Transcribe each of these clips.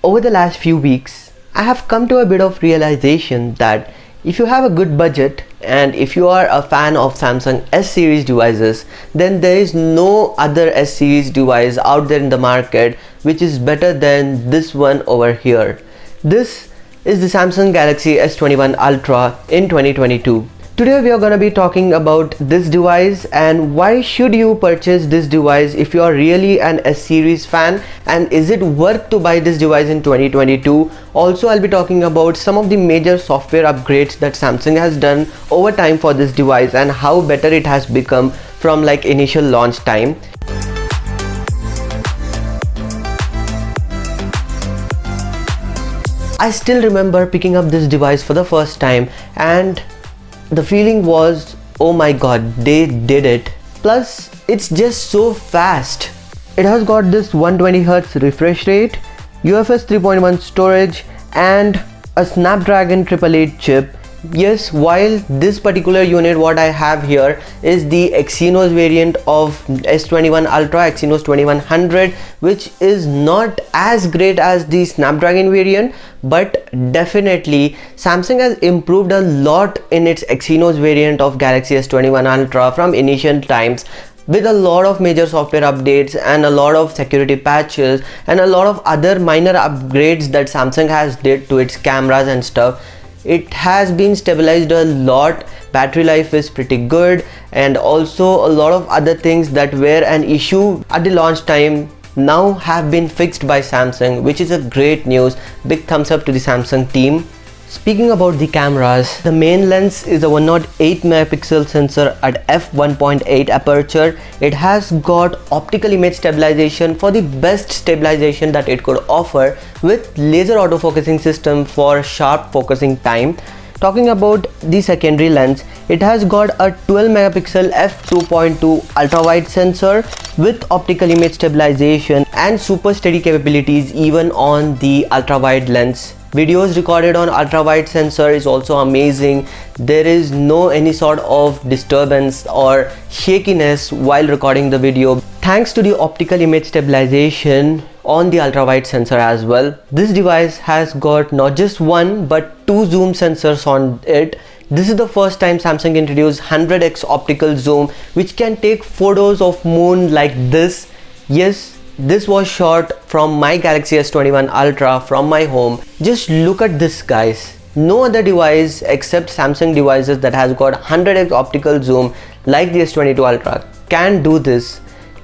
Over the last few weeks, I have come to a bit of realization that if you have a good budget and if you are a fan of Samsung S series devices, then there is no other S series device out there in the market which is better than this one over here. This is the Samsung Galaxy S21 Ultra in 2022. Today we are going to be talking about this device and why should you purchase this device if you are really an S series fan, and is it worth to buy this device in 2022. Also, I'll be talking about some of the major software upgrades that Samsung has done over time for this device and how better it has become from like initial launch time. I still remember picking up this device for the first time and the feeling was, oh my god, they did it. Plus, it's just so fast. It has got this 120Hz refresh rate, UFS 3.1 storage and a Snapdragon 888 chip. Yes, while this particular unit what I have here is the Exynos variant of S21 Ultra, Exynos 2100, which is not as great as the Snapdragon variant, but definitely Samsung has improved a lot in its Exynos variant of Galaxy S21 Ultra from initial times, with a lot of major software updates and a lot of security patches and a lot of other minor upgrades that Samsung has did to its cameras and stuff. It has been stabilized a lot, battery life is pretty good, and also a lot of other things that were an issue at the launch time now have been fixed by Samsung, which is a great news. Big thumbs up to the Samsung team. Speaking about the cameras, the main lens is a 108 megapixel sensor at f1.8 aperture. It has got optical image stabilization for the best stabilization that it could offer, with laser autofocusing system for sharp focusing time. Talking about the secondary lens, it has got a 12 megapixel f2.2 ultra wide sensor with optical image stabilization and super steady capabilities even on the ultra wide lens. Videos recorded on ultra wide sensor is also amazing. There is no any sort of disturbance or shakiness while recording the video, thanks to the optical image stabilization on the ultra wide sensor as well. This device has got not just one but two zoom sensors on it. This is the first time Samsung introduced 100x optical zoom, which can take photos of moon like this. Yes, this was shot from my Galaxy S21 Ultra from my home. Just look at this, guys. No other device except Samsung devices that has got 100x optical zoom like the S22 Ultra can do this.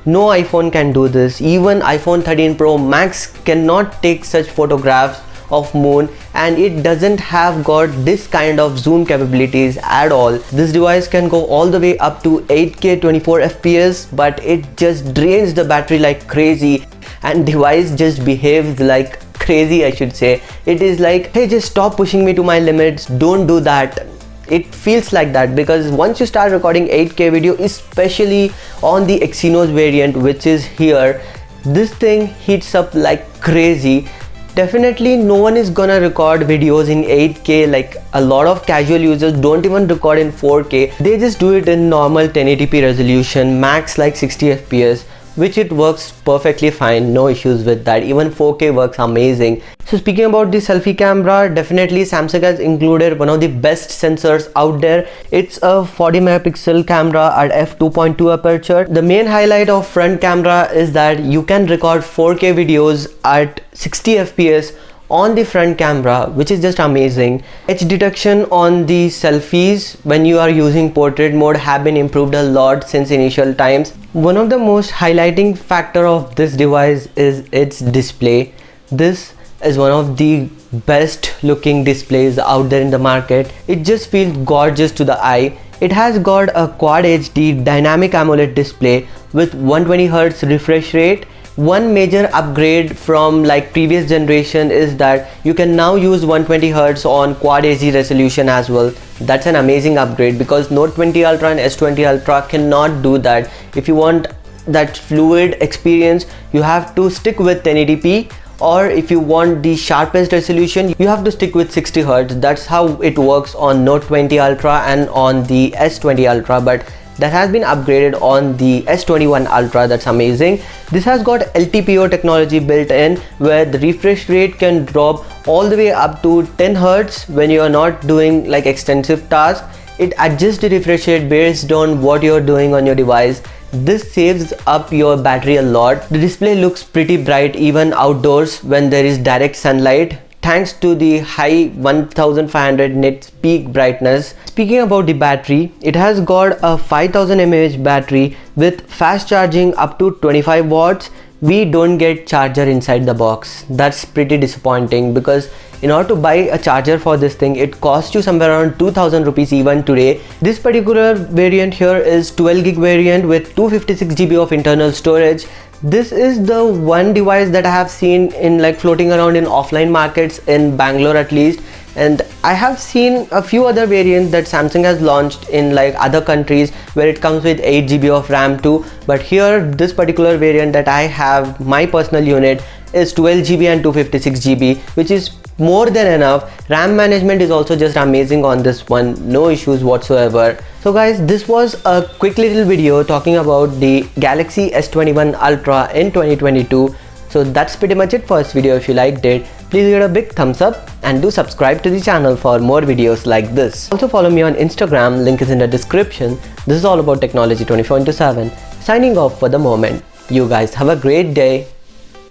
No iPhone can do this. Even iPhone 13 Pro Max cannot take such photographs of moon, and it doesn't have got this kind of zoom capabilities at all. This device can go all the way up to 8K 24 FPS, but it just drains the battery like crazy, and device just behaves like crazy, I should say. It is like, hey, just stop pushing me to my limits, don't do that. It feels like that because once you start recording 8K video, especially on the Exynos variant, which is here, this thing heats up like crazy. Definitely no one is gonna record videos in 8K. like a lot of casual users don't even record in 4K. They just do it in normal 1080p resolution, max like 60 FPS, which it works perfectly fine, no issues with that. Even 4K works amazing. So speaking about the selfie camera, definitely Samsung has included one of the best sensors out there. It's a 40 megapixel camera at f2.2 aperture. The main highlight of front camera is that you can record 4K videos at 60 FPS on the front camera, which is just amazing. Edge detection on the selfies when you are using portrait mode have been improved a lot since initial times. One of the most highlighting factor of this device is its display. This is one of the best looking displays out there in the market. It just feels gorgeous to the eye. It has got a Quad HD dynamic AMOLED display with 120Hz refresh rate. One major upgrade from like previous generation is that you can now use 120Hz on Quad HD resolution as well. That's an amazing upgrade because Note 20 Ultra and S20 Ultra cannot do that. If you want that fluid experience, you have to stick with 1080p, or if you want the sharpest resolution, you have to stick with 60Hz. That's how it works on Note 20 Ultra and on the S20 Ultra. But that has been upgraded on the S21 Ultra. That's amazing. This has got LTPO technology built in, where the refresh rate can drop all the way up to 10 Hz when you are not doing like extensive tasks. It adjusts the refresh rate based on what you're doing on your device. This saves up your battery a lot. The display looks pretty bright even outdoors when there is direct sunlight, thanks to the high 1500 nits peak brightness. Speaking about the battery, it has got a 5000 mAh battery with fast charging up to 25 watts. We don't get charger inside the box. That's pretty disappointing, because in order to buy a charger for this thing, it costs you somewhere around 2000 rupees even today. This particular variant here is 12 gig variant with 256 GB of internal storage. This is the one device that I have seen in like floating around in offline markets in Bangalore at least, and I have seen a few other variants that Samsung has launched in like other countries where it comes with 8 GB of RAM too, but here this particular variant that I have, my personal unit, is 12 GB and 256 GB, which is more than enough. RAM management is also just amazing on this one, no issues whatsoever. So guys, this was a quick little video talking about the Galaxy S21 Ultra in 2022. So that's pretty much it for this video. If you liked it, please give it a big thumbs up and do subscribe to the channel for more videos like this. Also follow me on Instagram, link is in the description. This is all about technology 24/7. Signing off for the moment. You guys have a great day.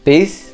Peace.